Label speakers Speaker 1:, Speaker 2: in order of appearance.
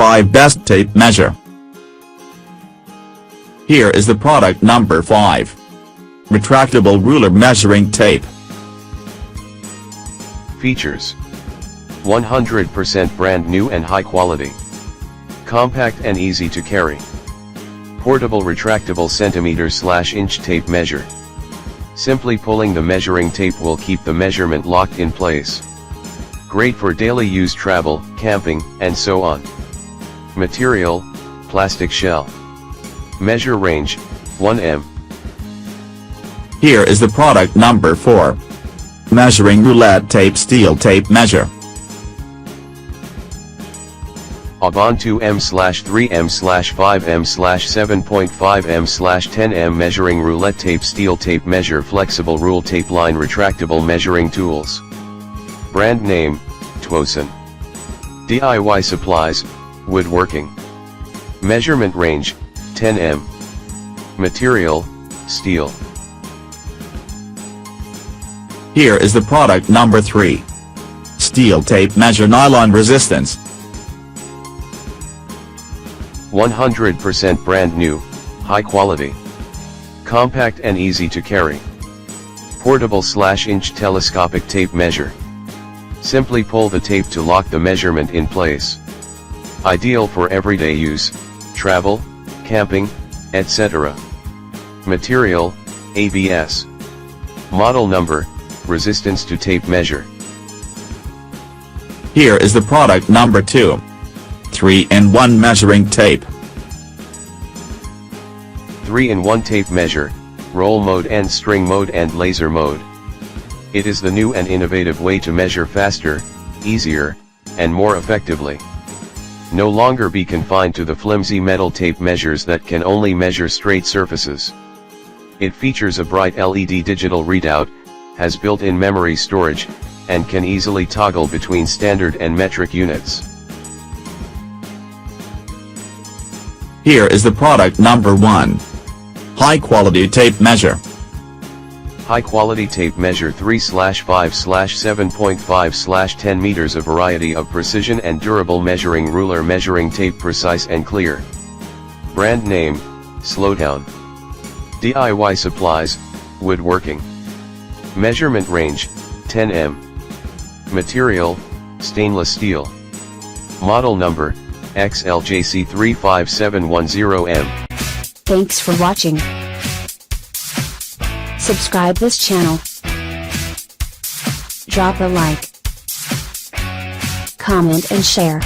Speaker 1: 5 Best Tape Measure. Here is the product number 5. Retractable Ruler Measuring Tape.
Speaker 2: Features: 100% brand new and high quality. Compact and easy to carry. Portable retractable centimeter/inch tape measure. Simply pulling the measuring tape will keep the measurement locked in place. Great for daily use, travel, camping, and so on. Material: plastic shell. Measure range: 1 m.
Speaker 1: Here is the product number 4. Measuring Roulette Tape Steel Tape Measure.
Speaker 2: AUBON 2m/3m/5m/7.5m/10m Measuring Roulette Tape Steel Tape Measure. Flexible rule Tapeline retractable measuring tools. Brand name: DIYWORK. DIY supplies: woodworking. Measurement range: 10 m. Material: steel.
Speaker 1: Here is the product number 3. Steel Tape Measure Nylon Resistance.
Speaker 2: 100% brand new, high quality. Compact and easy to carry. Portable/inch telescopic tape measure. Simply pull the tape to lock the measurement in place. Ideal for everyday use, travel, camping, etc. Material: ABS. Model number: resistance to tape measure.
Speaker 1: Here is the product number 2. 3-in-1 Measuring Tape.
Speaker 2: 3-in-1 tape measure, roll mode and string mode and laser mode. It is the new and innovative way to measure faster, easier, and more effectively. No longer be confined to the flimsy metal tape measures that can only measure straight surfaces. It features a bright LED digital readout, has built-in memory storage, and can easily toggle between standard and metric units.
Speaker 1: Here is the product number 1. High Quality Tape Measure.
Speaker 2: High quality tape measure 3/5/7.5/10 meters. A variety of precision and durable measuring ruler measuring tape, precise and clear. Brand name: Slowdown. DIY supplies: woodworking. Measurement range: 10 m. Material: stainless steel. Model number: XLJC35710M.
Speaker 3: Thanks for watching. Subscribe this channel. Drop a like, comment and share.